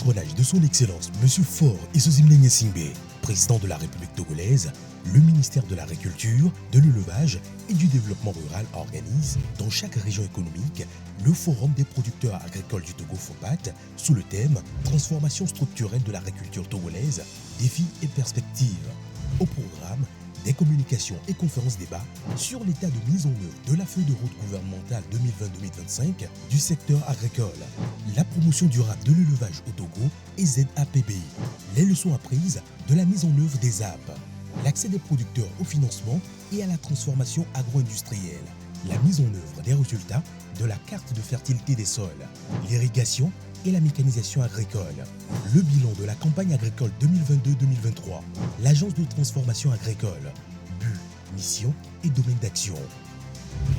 patronage de son Excellence M. Faure Esozimna Gnassingbé, président de la République togolaise, le ministère de l'Agriculture, de l'Élevage et du Développement rural organise, dans chaque région économique, le Forum des producteurs agricoles du Togo FOPAT sous le thème « Transformation structurelle de l'agriculture togolaise, défis et perspectives ». Au programme, des communications et conférences débats sur l'état de mise en œuvre de la feuille de route gouvernementale 2020-2025 du secteur agricole, la promotion durable de l'élevage au Togo et ZAPBI, les leçons apprises de la mise en œuvre des ZAP, l'accès des producteurs au financement et à la transformation agro-industrielle, la mise en œuvre des résultats de la carte de fertilité des sols, l'irrigation et la mécanisation agricole, le bilan de la campagne agricole 2022-2023, l'agence de transformation agricole, but, mission et domaine d'action.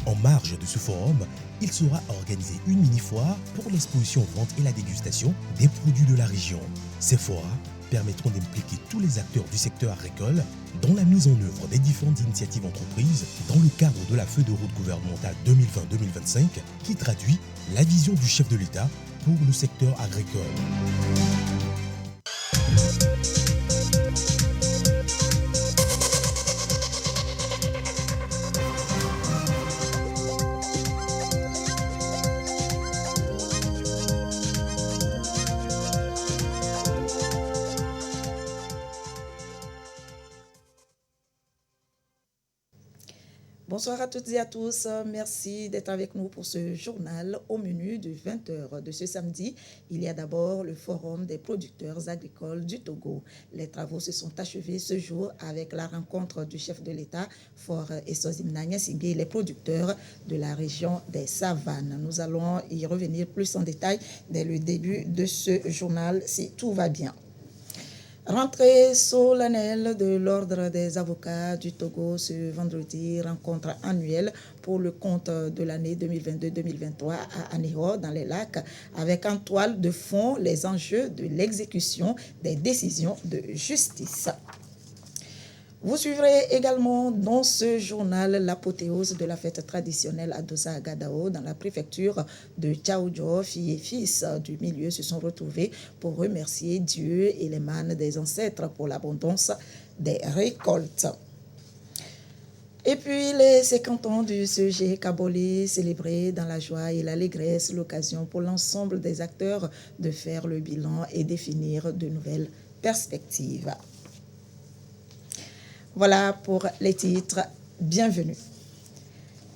En marge de ce forum, il sera organisé une mini-foire pour l'exposition, vente et la dégustation des produits de la région. Ces foires permettront d'impliquer tous les acteurs du secteur agricole dans la mise en œuvre des différentes initiatives entreprises dans le cadre de la feuille de route gouvernementale 2020-2025 qui traduit la vision du chef de l'État pour le secteur agricole. Bonsoir à toutes et à tous. Merci d'être avec nous pour ce journal. Au menu de 20h de ce samedi, il y a d'abord le Forum des producteurs agricoles du Togo. Les travaux se sont achevés ce jour avec la rencontre du chef de l'État, Faure Esozimna Gnassingbé, et les producteurs de la région des Savanes. Nous allons y revenir plus en détail dès le début de ce journal, si tout va bien. Rentrée solennelle de l'Ordre des avocats du Togo ce vendredi, rencontre annuelle pour le compte de l'année 2022-2023 à Aného, dans les lacs, avec en toile de fond les enjeux de l'exécution des décisions de justice. Vous suivrez également dans ce journal l'apothéose de la fête traditionnelle à Dossa Gadao dans la préfecture de Tchaoudjo. Filles et fils du milieu se sont retrouvés pour remercier Dieu et les mânes des ancêtres pour l'abondance des récoltes. Et puis les 50 ans du CEG Kabolé célébrés dans la joie et l'allégresse, l'occasion pour l'ensemble des acteurs de faire le bilan et définir de nouvelles perspectives. Voilà pour les titres. Bienvenue.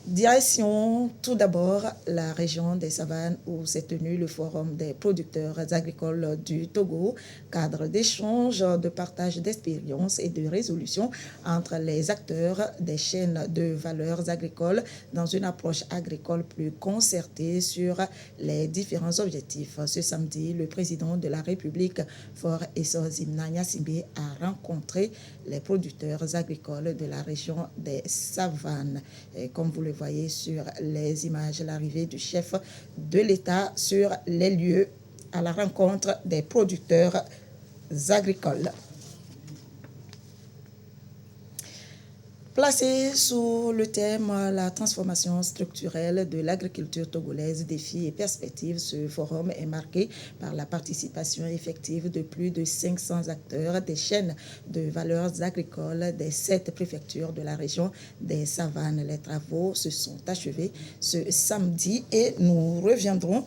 Direction tout d'abord la région des Savanes où s'est tenu le Forum des producteurs agricoles du Togo, cadre d'échange, de partage d'expériences et de résolution entre les acteurs des chaînes de valeurs agricoles dans une approche agricole plus concertée sur les différents objectifs. Ce samedi, le président de la République, Faure Esozimna Gnassingbé, a rencontré les producteurs agricoles de la région des Savanes. Et comme vous le voyez sur les images, l'arrivée du chef de l'État sur les lieux à la rencontre des producteurs agricoles. Placé sous le thème « La transformation structurelle de l'agriculture togolaise, défis et perspectives », ce forum est marqué par la participation effective de plus de 500 acteurs des chaînes de valeurs agricoles des 7 préfectures de la région des Savanes. Les travaux se sont achevés ce samedi et nous reviendrons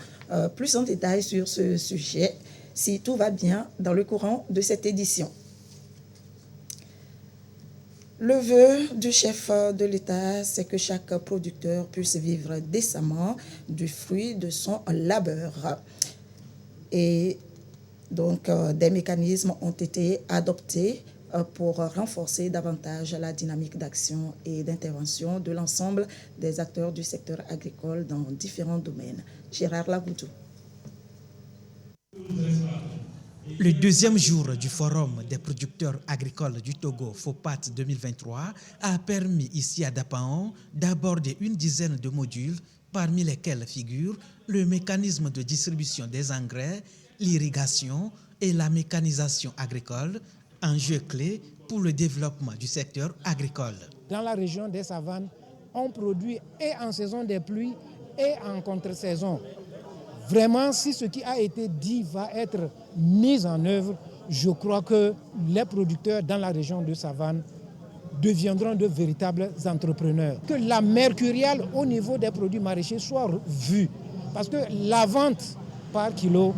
plus en détail sur ce sujet, si tout va bien, dans le courant de cette édition. Le vœu du chef de l'État, c'est que chaque producteur puisse vivre décemment du fruit de son labeur. Et donc, des mécanismes ont été adoptés pour renforcer davantage la dynamique d'action et d'intervention de l'ensemble des acteurs du secteur agricole dans différents domaines. Gérard Laboudou. Le deuxième jour du Forum des producteurs agricoles du Togo, FOPAT 2023, a permis ici à Dapaon d'aborder une dizaine de modules, parmi lesquels figurent le mécanisme de distribution des engrais, l'irrigation et la mécanisation agricole, enjeux clés pour le développement du secteur agricole. Dans la région des Savanes, on produit et en saison des pluies et en contre-saison. Vraiment, si ce qui a été dit va être mise en œuvre, je crois que les producteurs dans la région de Savane deviendront de véritables entrepreneurs. Que la mercuriale au niveau des produits maraîchers soit vue. Parce que la vente par kilo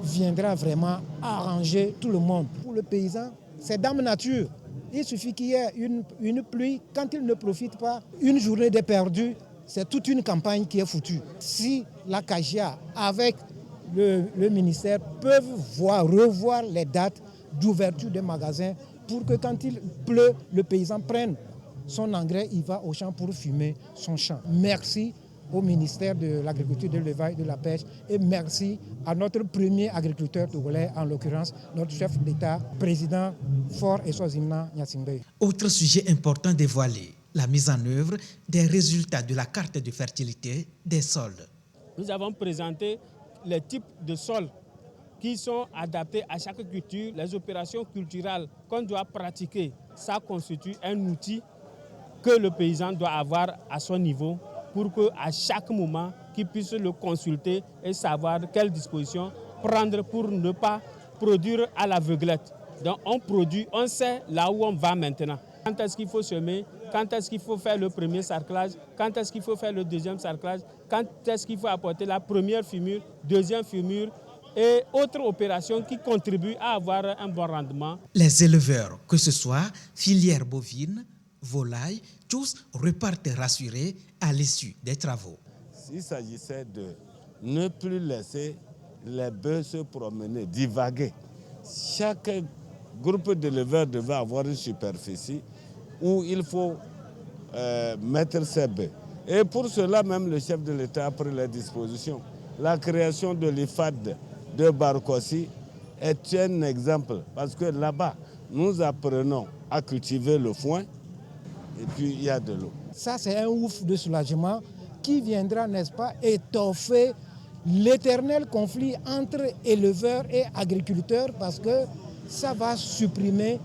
viendra vraiment arranger tout le monde. Pour le paysan, c'est dame nature. Il suffit qu'il y ait une pluie. Quand il ne profite pas, une journée de perdu, c'est toute une campagne qui est foutue. Si la CAGIA, avec le ministère, peuvent revoir les dates d'ouverture des magasins pour que quand il pleut, le paysan prenne son engrais, il va au champ pour fumer son champ. Merci au ministère de l'Agriculture, de l'Élevage et de la Pêche et merci à notre premier agriculteur togolais, en l'occurrence notre chef d'État, président Faure Eswazimna Gnassingbé. Autre sujet important dévoilé, la mise en œuvre des résultats de la carte de fertilité des sols. Nous avons présenté les types de sols qui sont adaptés à chaque culture, les opérations culturelles qu'on doit pratiquer. Ça constitue un outil que le paysan doit avoir à son niveau pour qu'à chaque moment, qu'il puisse le consulter et savoir quelles dispositions prendre pour ne pas produire à l'aveuglette. Donc on produit, on sait là où on va maintenant. Quand est-ce qu'il faut semer, quand est-ce qu'il faut faire le premier sarclage, quand est-ce qu'il faut faire le deuxième sarclage, quand est-ce qu'il faut apporter la première fumure, deuxième fumure et autres opérations qui contribuent à avoir un bon rendement. Les éleveurs, que ce soit filière bovine, volaille, tous repartent rassurés à l'issue des travaux. S'il s'agissait de ne plus laisser les bœufs se promener, divaguer, chaque groupe d'éleveurs devait avoir une superficie où il faut mettre ses bœufs. Et pour cela, même le chef de l'État a pris les dispositions. La création de l'IFAD de Barkossi est un exemple parce que là-bas, nous apprenons à cultiver le foin et puis il y a de l'eau. Ça, c'est un ouf de soulagement qui viendra, n'est-ce pas, étoffer l'éternel conflit entre éleveurs et agriculteurs parce que ça va supprimer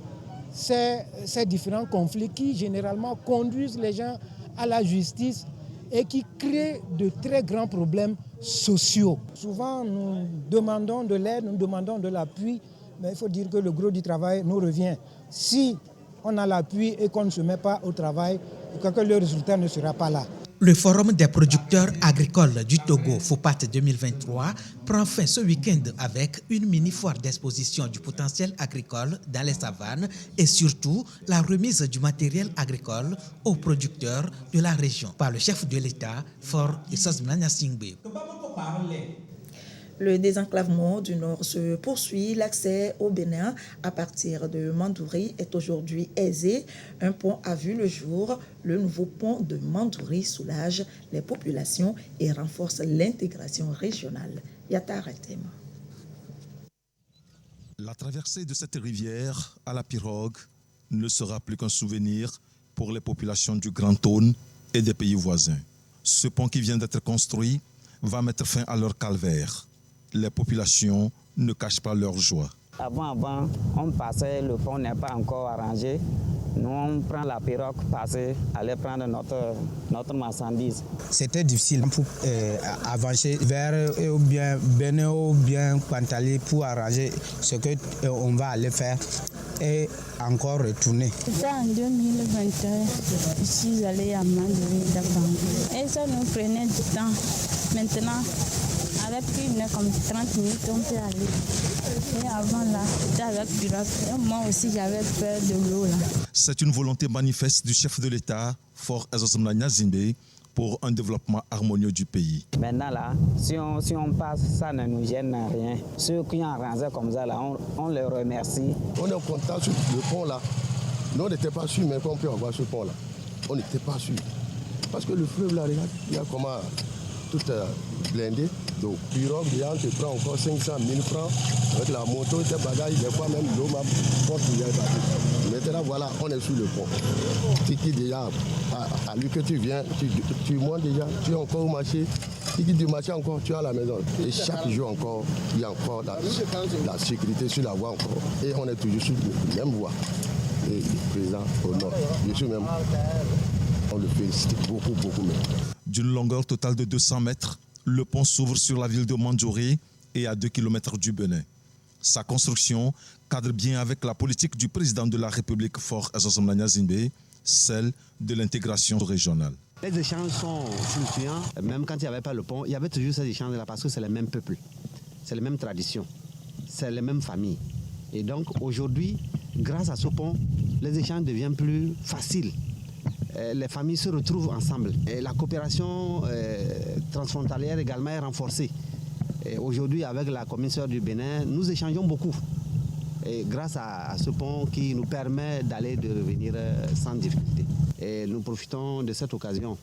ces différents conflits qui généralement conduisent les gens à la justice et qui créent de très grands problèmes sociaux. Souvent, nous demandons de l'aide, nous demandons de l'appui, mais il faut dire que le gros du travail nous revient. Si on a l'appui et qu'on ne se met pas au travail, que le résultat ne sera pas là. Le Forum des producteurs agricoles du Togo, FOPAT 2023, prend fin ce week-end avec une mini-foire d'exposition du potentiel agricole dans les savanes et surtout la remise du matériel agricole aux producteurs de la région par le chef de l'État, Faure Eswazimna Gnassingbé. Le désenclavement du Nord se poursuit. L'accès au Bénin à partir de Mandouri est aujourd'hui aisé. Un pont a vu le jour. Le nouveau pont de Mandouri soulage les populations et renforce l'intégration régionale. Yatar Etem. La traversée de cette rivière à la pirogue ne sera plus qu'un souvenir pour les populations du Grand Thône et des pays voisins. Ce pont qui vient d'être construit va mettre fin à leur calvaire. Les populations ne cachent pas leur joie. Avant, on passait, le pont n'est pas encore arrangé. Nous, on prend la pirogue, passer, aller prendre notre marchandise. C'était difficile pour avancer vers ou bien Bénin ou bien Pantali pour arranger ce qu'on va aller faire et encore retourner. C'était en 2021, ici j'allais à Mandouri d'Abang. Et ça nous prenait du temps. Maintenant, avec une heure comme 30 minutes, on peut aller. Et avant là, c'était avec pirogue. Moi aussi, j'avais peur de l'eau là. C'est une volonté manifeste du chef de l'État, Faure Eswazimna Gnassingbé, pour un développement harmonieux du pays. Maintenant là, si on passe, ça ne nous gêne rien. Ceux qui ont arrangé comme ça là, on les remercie. On est content sur le pont là. Nous on n'était pas sûrs, mais qu'on peut avoir ce pont là. On n'était pas sûrs. Parce que le fleuve là, regarde, il y a comment tout blindé. Donc, pirogue, on te prend encore 500 000 francs. Avec la moto, tes bagages, des fois même l'eau m'a porte bien battu. Maintenant, voilà, on est sur le pont. Tiki déjà, à lui que tu viens, tu montes déjà, tu es encore au marché. Tiki du marché encore, tu es à la maison. Et chaque jour encore, il y a encore la sécurité sur la voie encore. Et on est toujours sur la même voie. Et le président au nord, bien sûr même, on le félicite beaucoup même. D'une longueur totale de 200 mètres, le pont s'ouvre sur la ville de Mandouri et à 2 km du Bénin. Sa construction cadre bien avec la politique du président de la République, Faure Essozim Nanyazimbe, celle de l'intégration régionale. Les échanges sont fluctuants, même quand il n'y avait pas le pont, il y avait toujours ces échanges-là parce que c'est les mêmes peuples, c'est les mêmes traditions, c'est les mêmes familles. Et donc aujourd'hui, grâce à ce pont, les échanges deviennent plus faciles. Les familles se retrouvent ensemble. Et la coopération transfrontalière également est renforcée. Aujourd'hui, avec la commissaire du Bénin, nous échangeons beaucoup. Et grâce à ce pont qui nous permet d'aller et de revenir sans difficulté. Et nous profitons de cette occasion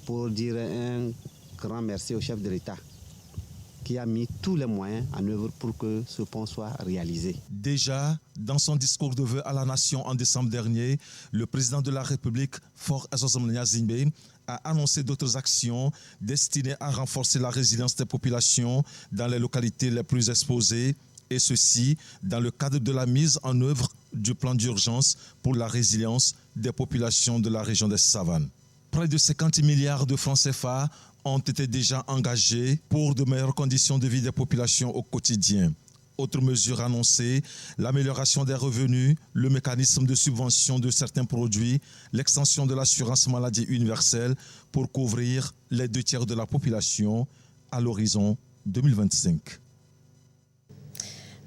pour dire un grand merci au chef de l'État qui a mis tous les moyens en œuvre pour que ce pont soit réalisé. Déjà, dans son discours de vœux à la nation en décembre dernier, le président de la République, Faure Essozim Nanyazimbe, a annoncé d'autres actions destinées à renforcer la résilience des populations dans les localités les plus exposées, et ceci dans le cadre de la mise en œuvre du plan d'urgence pour la résilience des populations de la région des Savanes. Près de 50 milliards de francs CFA ont été déjà engagés pour de meilleures conditions de vie des populations au quotidien. Autre mesure annoncée, l'amélioration des revenus, le mécanisme de subvention de certains produits, l'extension de l'assurance maladie universelle pour couvrir les 2/3 de la population à l'horizon 2025.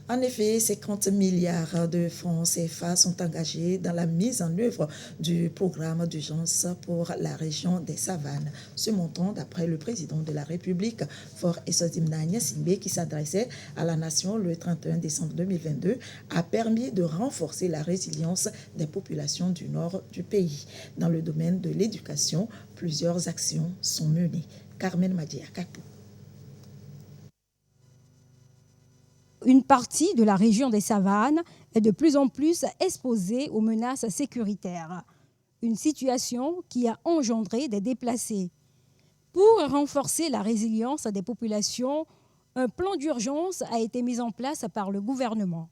En effet, 50 milliards de francs CFA sont engagés dans la mise en œuvre du programme d'urgence pour la région des Savanes. Ce montant, d'après le président de la République, Faure Essozim Nanyazimbe, qui s'adressait à la nation le 31 décembre 2022, a permis de renforcer la résilience des populations du nord du pays. Dans le domaine de l'éducation, plusieurs actions sont menées. Carmen Madia Kakou. Une partie de la région des Savanes est de plus en plus exposée aux menaces sécuritaires. Une situation qui a engendré des déplacés. Pour renforcer la résilience des populations, un plan d'urgence a été mis en place par le gouvernement.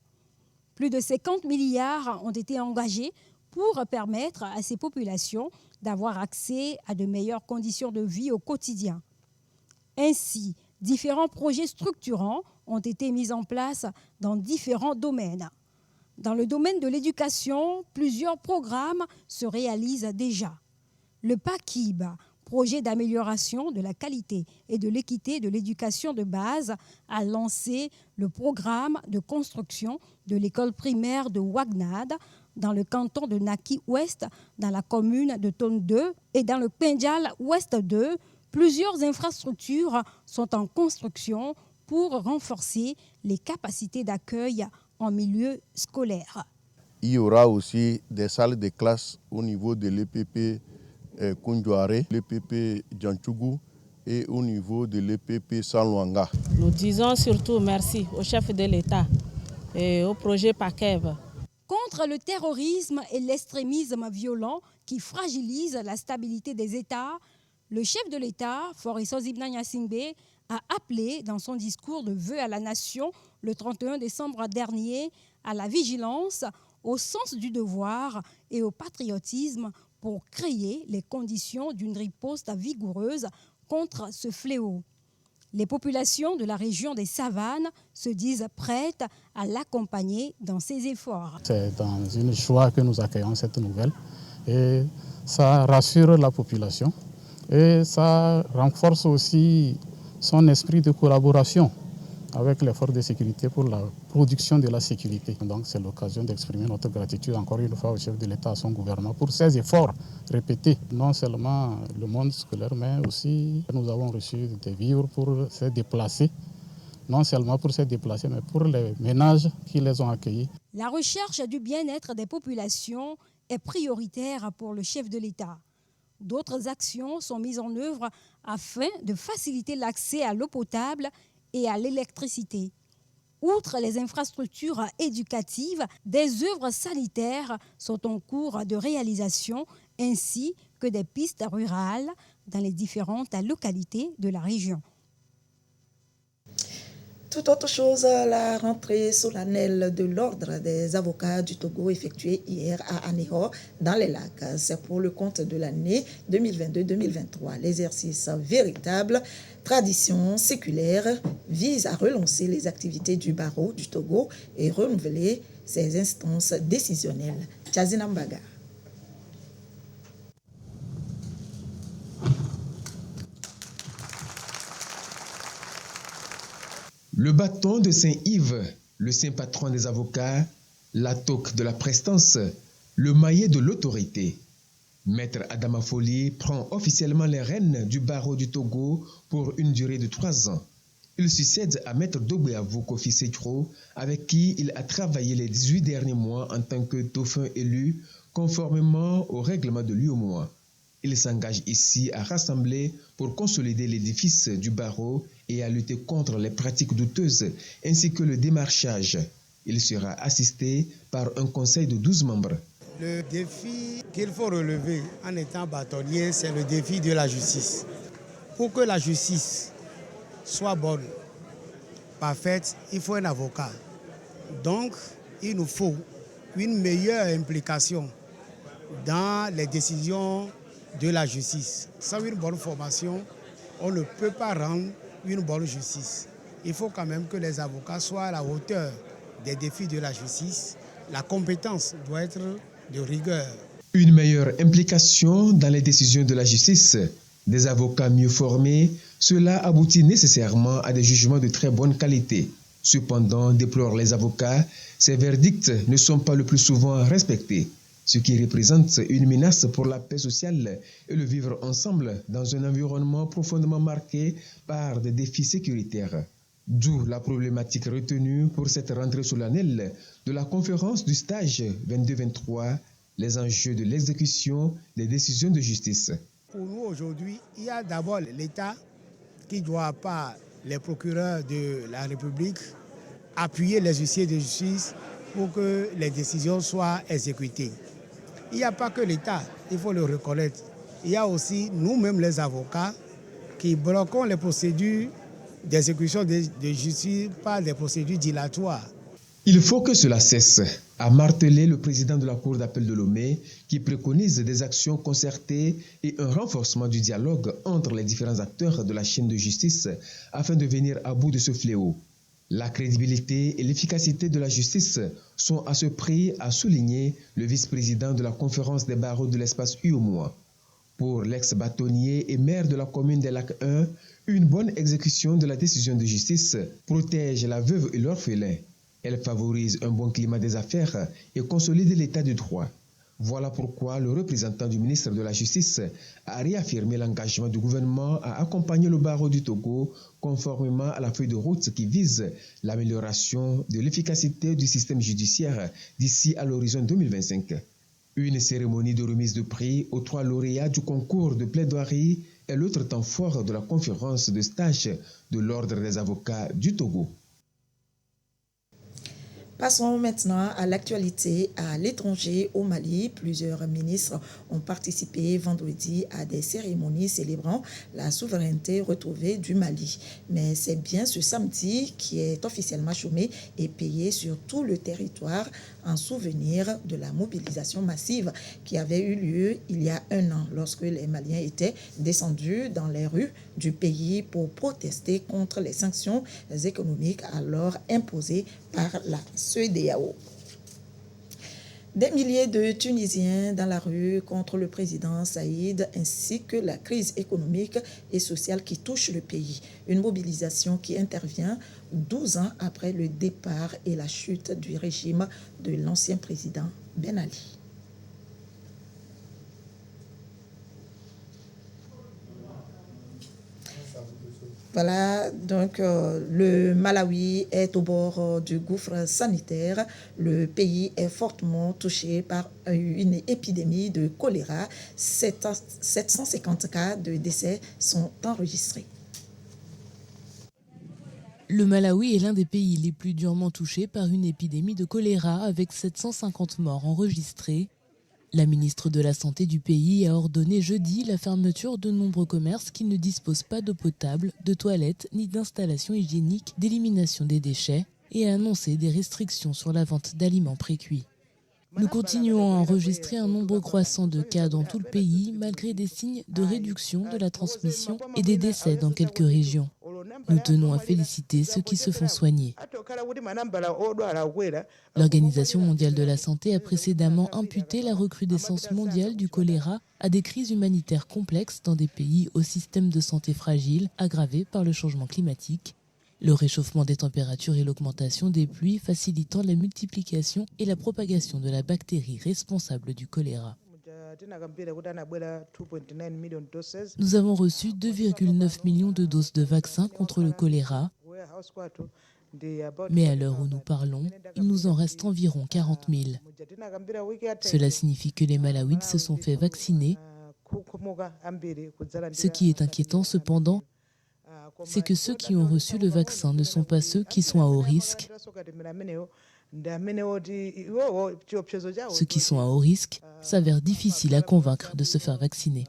Plus de 50 milliards ont été engagés pour permettre à ces populations d'avoir accès à de meilleures conditions de vie au quotidien. Ainsi, différents projets structurants ont été mis en place dans différents domaines. Dans le domaine de l'éducation, plusieurs programmes se réalisent déjà. Le PAKIB, projet d'amélioration de la qualité et de l'équité de l'éducation de base, a lancé le programme de construction de l'école primaire de Ouagnad dans le canton de Naki-Ouest, dans la commune de Tone 2 et dans le Pendjal Ouest 2. Plusieurs infrastructures sont en construction pour renforcer les capacités d'accueil en milieu scolaire. Il y aura aussi des salles de classe au niveau de l'EPP Koundouare, l'EPP Djanchougou et au niveau de l'EPP Sanlouanga. Nous disons surtout merci au chef de l'État et au projet PAKEV. Contre le terrorisme et l'extrémisme violent qui fragilisent la stabilité des États, le chef de l'État, Faure Essozim Nanyazimbe, a appelé dans son discours de vœux à la nation le 31 décembre dernier à la vigilance, au sens du devoir et au patriotisme pour créer les conditions d'une riposte vigoureuse contre ce fléau. Les populations de la région des Savanes se disent prêtes à l'accompagner dans ses efforts. C'est dans une joie que nous accueillons cette nouvelle et ça rassure la population et ça renforce aussi son esprit de collaboration avec les forces de sécurité pour la production de la sécurité. Donc c'est l'occasion d'exprimer notre gratitude encore une fois au chef de l'État, à son gouvernement, pour ces efforts répétés. Non seulement le monde scolaire, mais aussi nous avons reçu des vivres pour se déplacer. Non seulement pour se déplacer, mais pour les ménages qui les ont accueillis. La recherche du bien-être des populations est prioritaire pour le chef de l'État. D'autres actions sont mises en œuvre afin de faciliter l'accès à l'eau potable et à l'électricité. Outre les infrastructures éducatives, des œuvres sanitaires sont en cours de réalisation, ainsi que des pistes rurales dans les différentes localités de la région. Tout autre chose, la rentrée solennelle de l'Ordre des avocats du Togo effectuée hier à Aného, dans les lacs. C'est pour le compte de l'année 2022-2023. L'exercice véritable, tradition séculaire, vise à relancer les activités du barreau du Togo et renouveler ses instances décisionnelles. Tchazina Mbaga. Le bâton de Saint-Yves, le saint patron des avocats, la toque de la prestance, le maillet de l'autorité. Maître Adama Foli prend officiellement les rênes du barreau du Togo pour une durée de 3 ans. Il succède à Maître Dogbeavou Kofi Setro, avec qui il a travaillé les 18 derniers mois en tant que dauphin élu, conformément au règlement de l'UOMOA. Il s'engage ici à rassembler pour consolider l'édifice du barreau et à lutter contre les pratiques douteuses ainsi que le démarchage. Il sera assisté par un conseil de 12 membres. Le défi qu'il faut relever en étant bâtonnier, c'est le défi de la justice. Pour que la justice soit bonne, parfaite, il faut un avocat. Donc, il nous faut une meilleure implication dans les décisions de la justice. Sans une bonne formation, on ne peut pas rendre une bonne justice. Il faut quand même que les avocats soient à la hauteur des défis de la justice. La compétence doit être de rigueur. Une meilleure implication dans les décisions de la justice, des avocats mieux formés, cela aboutit nécessairement à des jugements de très bonne qualité. Cependant, déplorent les avocats, ces verdicts ne sont pas le plus souvent respectés, ce qui représente une menace pour la paix sociale et le vivre ensemble dans un environnement profondément marqué par des défis sécuritaires. D'où la problématique retenue pour cette rentrée solennelle de la conférence du stage 22-23, les enjeux de l'exécution des décisions de justice. Pour nous aujourd'hui, il y a d'abord l'État qui doit, par les procureurs de la République, appuyer les huissiers de justice pour que les décisions soient exécutées. Il n'y a pas que l'État, il faut le reconnaître. Il y a aussi nous-mêmes les avocats qui bloquons les procédures d'exécution de justice par des procédures dilatoires. Il faut que cela cesse, a martelé le président de la Cour d'appel de Lomé, qui préconise des actions concertées et un renforcement du dialogue entre les différents acteurs de la chaîne de justice afin de venir à bout de ce fléau. La crédibilité et l'efficacité de la justice sont à ce prix, a souligné le vice-président de la conférence des barreaux de l'espace UOMOA. Pour l'ex-bâtonnier et maire de la commune des Lacs 1, une bonne exécution de la décision de justice protège la veuve et l'orphelin. Elle favorise un bon climat des affaires et consolide l'état de droit. Voilà pourquoi le représentant du ministre de la Justice a réaffirmé l'engagement du gouvernement à accompagner le barreau du Togo conformément à la feuille de route qui vise l'amélioration de l'efficacité du système judiciaire d'ici à l'horizon 2025. Une cérémonie de remise de prix aux 3 lauréats du concours de plaidoirie est l'autre temps fort de la conférence de stage de l'Ordre des avocats du Togo. Passons maintenant à l'actualité à l'étranger au Mali. Plusieurs ministres ont participé vendredi à des cérémonies célébrant la souveraineté retrouvée du Mali. Mais c'est bien ce samedi qui est officiellement chômé et payé sur tout le territoire en souvenir de la mobilisation massive qui avait eu lieu il y a 1 an lorsque les Maliens étaient descendus dans les rues du pays pour protester contre les sanctions économiques alors imposées par la CEDEAO. Des milliers de Tunisiens dans la rue contre le président Saïd ainsi que la crise économique et sociale qui touche le pays. Une mobilisation qui intervient 12 ans après le départ et la chute du régime de l'ancien président Ben Ali. Voilà, donc le Malawi est au bord du gouffre sanitaire. Le pays est fortement touché par une épidémie de choléra. 750 cas de décès sont enregistrés. Le Malawi est l'un des pays les plus durement touchés par une épidémie de choléra avec 750 morts enregistrés. La ministre de la Santé du pays a ordonné jeudi la fermeture de nombreux commerces qui ne disposent pas d'eau potable, de toilettes ni d'installations hygiéniques d'élimination des déchets et a annoncé des restrictions sur la vente d'aliments précuits. Nous continuons à enregistrer un nombre croissant de cas dans tout le pays malgré des signes de réduction de la transmission et des décès dans quelques régions. Nous tenons à féliciter ceux qui se font soigner. L'Organisation mondiale de la santé a précédemment imputé la recrudescence mondiale du choléra à des crises humanitaires complexes dans des pays au système de santé fragile, aggravés par le changement climatique, le réchauffement des températures et l'augmentation des pluies facilitant la multiplication et la propagation de la bactérie responsable du choléra. Nous avons reçu 2,9 millions de doses de vaccins contre le choléra, mais à l'heure où nous parlons, il nous en reste environ 40 000. Cela signifie que les Malawites se sont fait vacciner. Ce qui est inquiétant cependant, c'est que ceux qui ont reçu le vaccin ne sont pas ceux qui sont à haut risque. Ceux qui sont à haut risque s'avèrent difficiles à convaincre de se faire vacciner.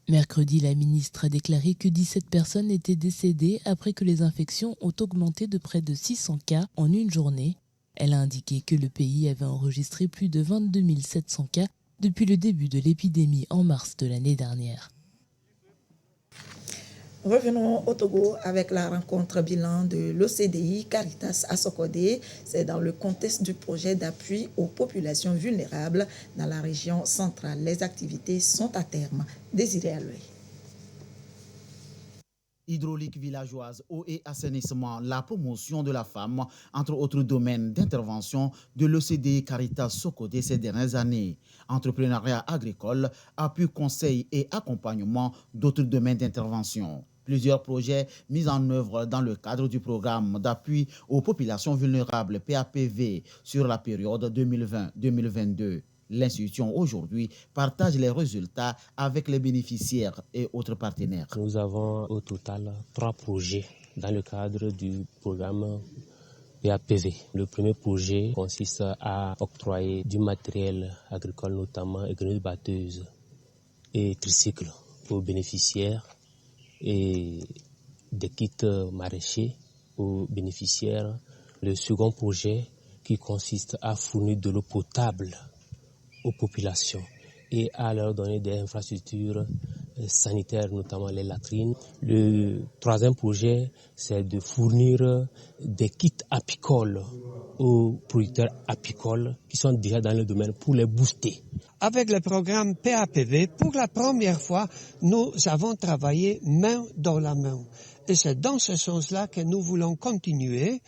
Mercredi, la ministre a déclaré que 17 personnes étaient décédées après que les infections ont augmenté de près de 600 cas en une journée. Elle a indiqué que le pays avait enregistré plus de 22 700 cas depuis le début de l'épidémie en mars de l'année dernière. Revenons au Togo avec la rencontre bilan de l'OCDI Caritas à Sokodé. C'est dans le contexte du projet d'appui aux populations vulnérables dans la région centrale. Les activités sont à terme. Désiré Aloué. Hydraulique villageoise, eau et assainissement, la promotion de la femme, entre autres domaines d'intervention de l'OCDI Caritas Sokodé ces dernières années. Entrepreneuriat agricole, appui conseil et accompagnement d'autres domaines d'intervention. Plusieurs projets mis en œuvre dans le cadre du programme d'appui aux populations vulnérables PAPV sur la période 2020-2022. L'institution aujourd'hui partage les résultats avec les bénéficiaires et autres partenaires. Nous avons au total 3 projets dans le cadre du programme PAPV. Le premier projet consiste à octroyer du matériel agricole, notamment grenouilles batteuses et tricycles aux bénéficiaires et des kits maraîchers aux bénéficiaires. Le second projet qui consiste à fournir de l'eau potable aux populations et à leur donner des infrastructures sanitaires, notamment les latrines. Le troisième projet, c'est de fournir des kits apicoles aux producteurs apicoles qui sont déjà dans le domaine pour les booster. Avec le programme PAPV, pour la première fois, nous avons travaillé main dans la main. Et c'est dans ce sens-là que nous voulons continuer.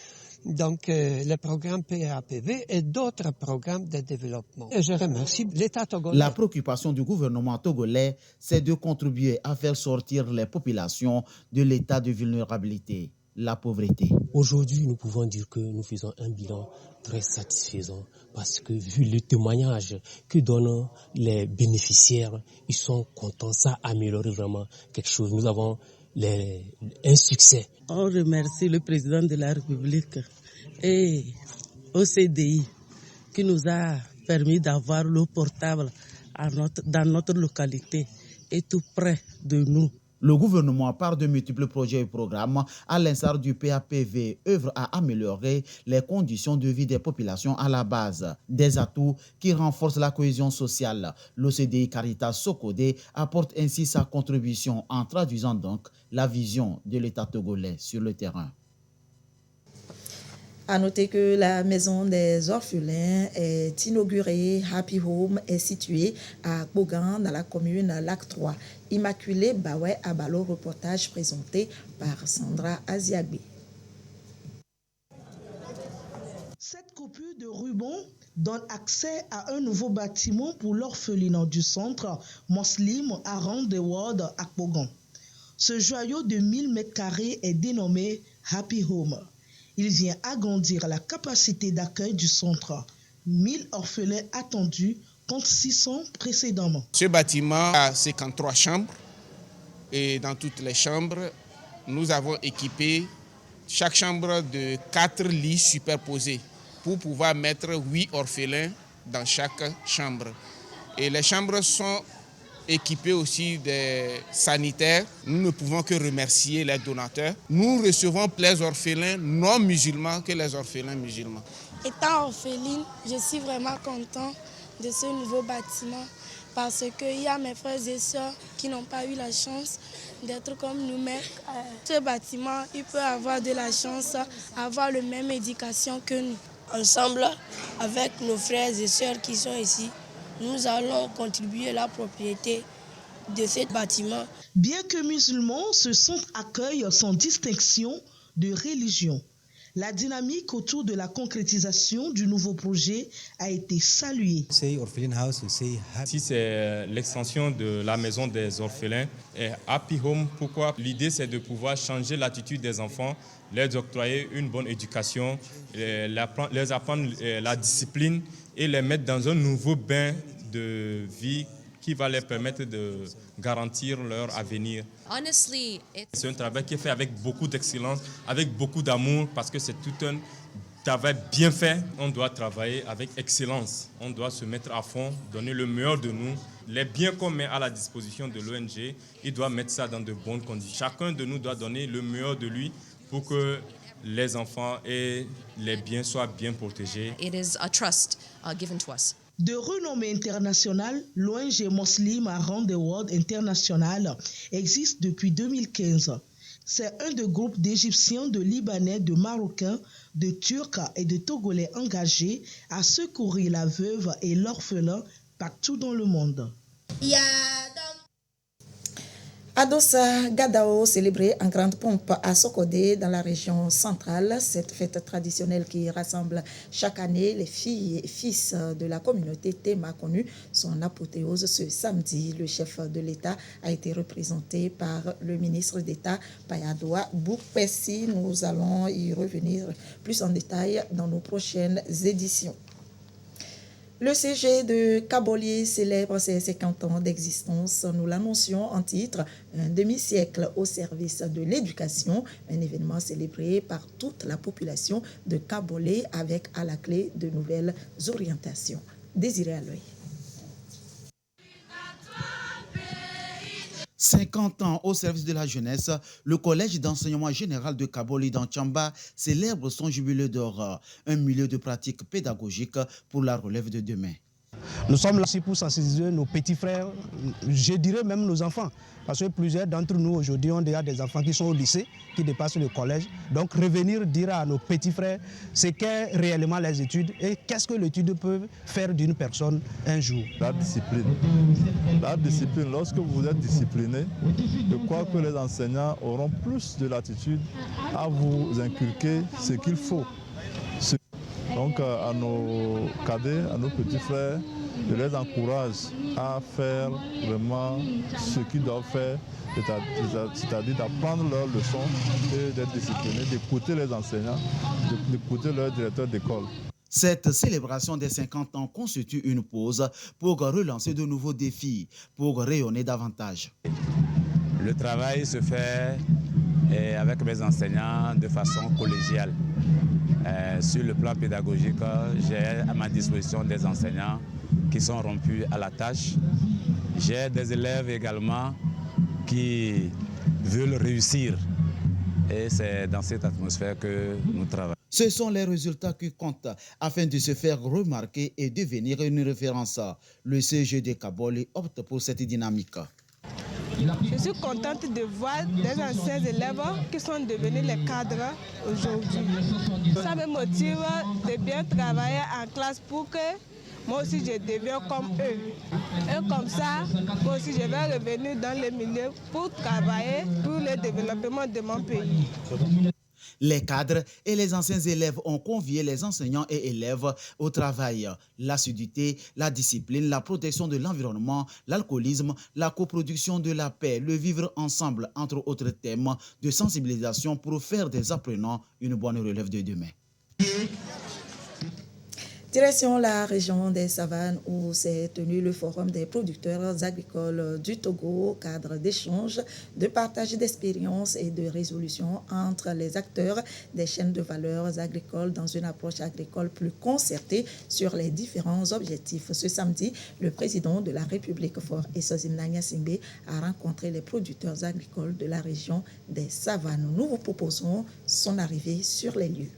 Donc, le programme PAPV et d'autres programmes de développement. Et je remercie l'État togolais. La préoccupation du gouvernement togolais, c'est de contribuer à faire sortir les populations de l'état de vulnérabilité, la pauvreté. Aujourd'hui, nous pouvons dire que nous faisons un bilan très satisfaisant parce que vu le témoignage que donnent les bénéficiaires, ils sont contents, ça améliore vraiment quelque chose. Nous avons un succès. On remercie le président de la République et OCDI qui nous a permis d'avoir l'eau portable dans notre localité et tout près de nous. Le gouvernement, par de multiples projets et programmes, à l'instar du PAPV, œuvre à améliorer les conditions de vie des populations à la base. Des atouts qui renforcent la cohésion sociale. L'OCDI Caritas Sokodé apporte ainsi sa contribution en traduisant donc la vision de l'État togolais sur le terrain. À noter que la maison des orphelins est inaugurée. Happy Home est située à Bogan, dans la commune Lac 3. Immaculée Bawé Abalo, reportage présenté par Sandra Aziagbe. Cette coupure de ruban donne accès à un nouveau bâtiment pour l'orphelinat du centre Muslim Around the World à Bogan. Ce joyau de 1000 m² est dénommé Happy Home. Il vient agrandir la capacité d'accueil du centre. 1000 orphelins attendus contre 600 précédemment. Ce bâtiment a 53 chambres et dans toutes les chambres, nous avons équipé chaque chambre de 4 lits superposés pour pouvoir mettre 8 orphelins dans chaque chambre. Et les chambres sont équipées aussi des sanitaires. Nous ne pouvons que remercier les donateurs. Nous recevons plus les orphelins non musulmans que les orphelins musulmans. Étant orpheline, je suis vraiment content de ce nouveau bâtiment parce qu'il y a mes frères et sœurs qui n'ont pas eu la chance d'être comme nous. Mais ce bâtiment, il peut avoir de la chance, avoir la même éducation que nous. Ensemble, avec nos frères et sœurs qui sont ici, nous allons contribuer à la propriété de ce bâtiment. Bien que musulmans, ce centre accueille sans distinction de religion. La dynamique autour de la concrétisation du nouveau projet a été saluée. Si c'est l'extension de la maison des orphelins et Happy Home, pourquoi? L'idée c'est de pouvoir changer l'attitude des enfants, leur octroyer une bonne éducation, les apprendre la discipline et les mettre dans un nouveau bain de vie qui va leur permettre de garantir leur avenir. C'est un travail qui est fait avec beaucoup d'excellence, avec beaucoup d'amour, parce que c'est tout un travail bien fait. On doit travailler avec excellence, on doit se mettre à fond, donner le meilleur de nous. Les biens qu'on met à la disposition de l'ONG, il doit mettre ça dans de bonnes conditions. Chacun de nous doit donner le meilleur de lui pour que les enfants et les biens soient bien protégés. It is a trust given to us. De renommée internationale, l'ONG Muslim Around the World International existe depuis 2015. C'est un des groupes d'Égyptiens, de Libanais, de Marocains, de Turcs et de Togolais engagés à secourir la veuve et l'orphelin partout dans le monde. Adossa Gadao, célébrée en grande pompe à Sokodé, dans la région centrale. Cette fête traditionnelle qui rassemble chaque année les filles et fils de la communauté Tema connue son apothéose ce samedi. Le chef de l'État a été représenté par le ministre d'État Payadoua Boukpessi. Nous allons y revenir plus en détail dans nos prochaines éditions. Le CG de Kaboli célèbre ses 50 ans d'existence. Nous l'annoncions en titre, un demi-siècle au service de l'éducation, un événement célébré par toute la population de Kaboli avec à la clé de nouvelles orientations. Désiré Aloy. 50 ans au service de la jeunesse, le collège d'enseignement général de Kaboli dans Tchamba célèbre son jubilé d'or, un milieu de pratique pédagogique pour la relève de demain. Nous sommes là aussi pour sensibiliser nos petits frères, je dirais même nos enfants, parce que plusieurs d'entre nous aujourd'hui ont déjà des enfants qui sont au lycée, qui dépassent le collège. Donc revenir dire à nos petits frères ce qu'est réellement les études et qu'est-ce que l'étude peut faire d'une personne un jour. La discipline, lorsque vous êtes discipliné, je crois que les enseignants auront plus de latitude à vous inculquer ce qu'il faut. Donc à nos cadets, à nos petits frères, je les encourage à faire vraiment ce qu'ils doivent faire, c'est-à-dire d'apprendre leurs leçons et d'être disciplinés, d'écouter les enseignants, d'écouter leur directeur d'école. Cette célébration des 50 ans constitue une pause pour relancer de nouveaux défis, pour rayonner davantage. Le travail se fait avec mes enseignants de façon collégiale. Sur le plan pédagogique, j'ai à ma disposition des enseignants qui sont rompus à la tâche. J'ai des élèves également qui veulent réussir. Et c'est dans cette atmosphère que nous travaillons. Ce sont les résultats qui comptent afin de se faire remarquer et devenir une référence. Le CG de Kaboli opte pour cette dynamique. Je suis contente de voir des anciens élèves qui sont devenus les cadres aujourd'hui. Ça me motive de bien travailler en classe pour que moi aussi je devienne comme eux. Et comme ça, moi aussi je vais revenir dans le milieu pour travailler pour le développement de mon pays. Les cadres et les anciens élèves ont convié les enseignants et élèves au travail. L'assiduité, la discipline, la protection de l'environnement, l'alcoolisme, la coproduction de la paix, le vivre ensemble, entre autres thèmes de sensibilisation pour faire des apprenants une bonne relève de demain. Direction la région des Savanes où s'est tenu le forum des producteurs agricoles du Togo, cadre d'échange, de partage d'expériences et de résolution entre les acteurs des chaînes de valeurs agricoles dans une approche agricole plus concertée sur les différents objectifs. Ce samedi, le président de la République, Faure Essozimna Gnassingbé, a rencontré les producteurs agricoles de la région des Savanes. Nous vous proposons son arrivée sur les lieux.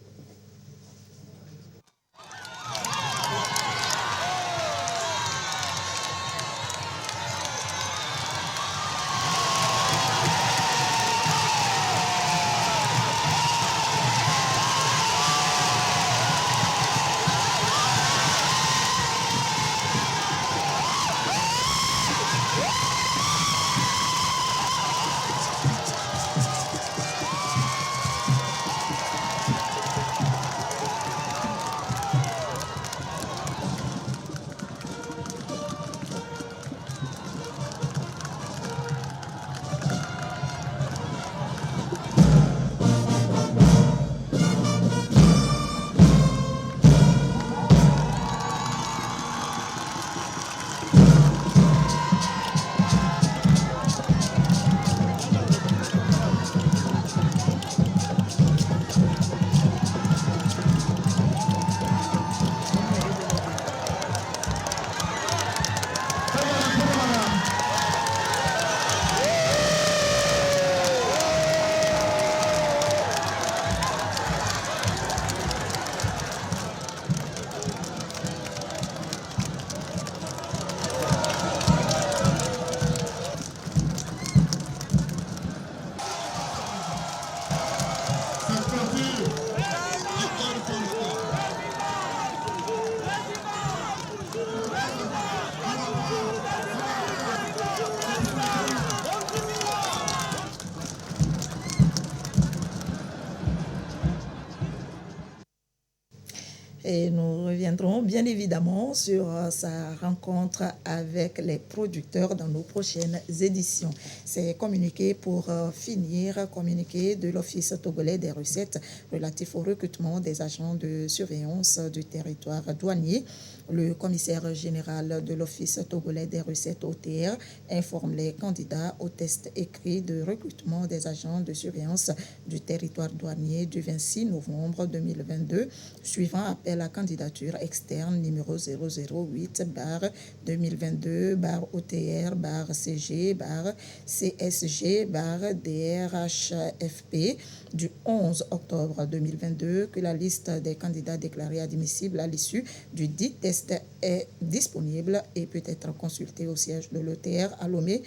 Et nous reviendrons bien évidemment sur sa rencontre avec les producteurs dans nos prochaines éditions. C'est communiqué pour finir, communiqué de l'Office togolais des recettes relatif au recrutement des agents de surveillance du territoire douanier. Le commissaire général de l'Office togolais des recettes OTR informe les candidats au test écrit de recrutement des agents de surveillance du territoire douanier du 26 novembre 2022, suivant appel à candidature externe numéro 008-OTR-2022-CSG-DRHFP du 11 octobre 2022, que la liste des candidats déclarés admissibles à l'issue du dit test est disponible et peut être consultée au siège de l'OTR à Lomé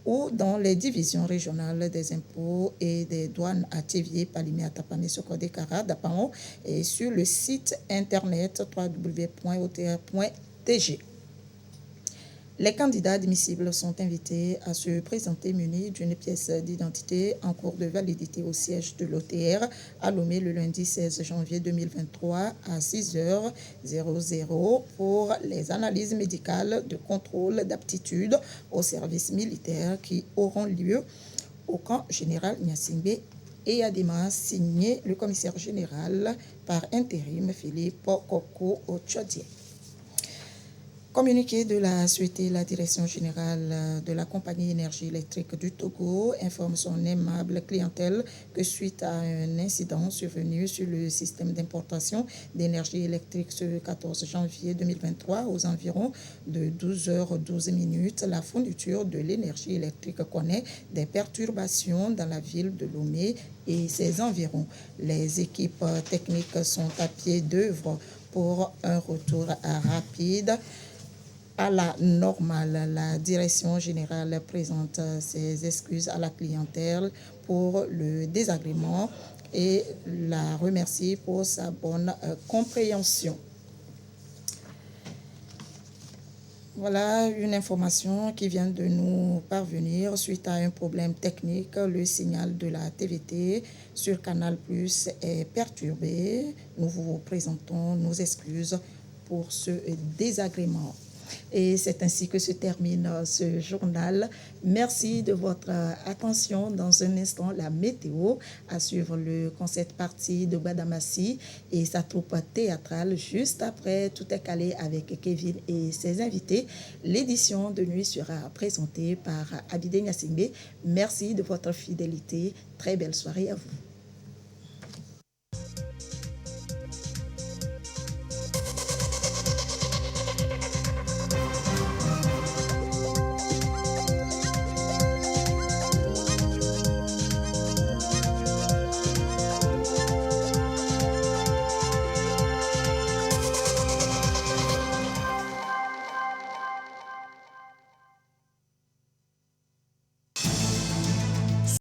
ou dans les divisions régionales des impôts et des douanes à Tivier, Palimé, Atapamé, Sokode, Kara, Dapao et sur le site internet www.otr.tg. Les candidats admissibles sont invités à se présenter munis d'une pièce d'identité en cours de validité au siège de l'OTR à Lomé le lundi 16 janvier 2023 à 6h00 pour les analyses médicales de contrôle d'aptitude au service militaire qui auront lieu au camp général Gnassingbé et Adema, signé le commissaire général par intérim Philippe Koko Ochodier. Communiqué de la SUET, la direction générale de la compagnie énergie électrique du Togo informe son aimable clientèle que suite à un incident survenu sur le système d'importation d'énergie électrique ce 14 janvier 2023 aux environs de 12h12, la fourniture de l'énergie électrique connaît des perturbations dans la ville de Lomé et ses environs. Les équipes techniques sont à pied d'œuvre pour un retour rapide à la normale. La direction générale présente ses excuses à la clientèle pour le désagrément et la remercie pour sa bonne compréhension. Voilà une information qui vient de nous parvenir suite à un problème technique. Le signal de la TVT sur Canal+ est perturbé. Nous vous présentons nos excuses pour ce désagrément. Et c'est ainsi que se termine ce journal. Merci de votre attention. Dans un instant, la météo, à suivre le concert partie de Badamassi et sa troupe théâtrale. Juste après, tout est calé avec Kevin et ses invités. L'édition de nuit sera présentée par Abidé Nyassingbe. Merci de votre fidélité. Très belle soirée à vous.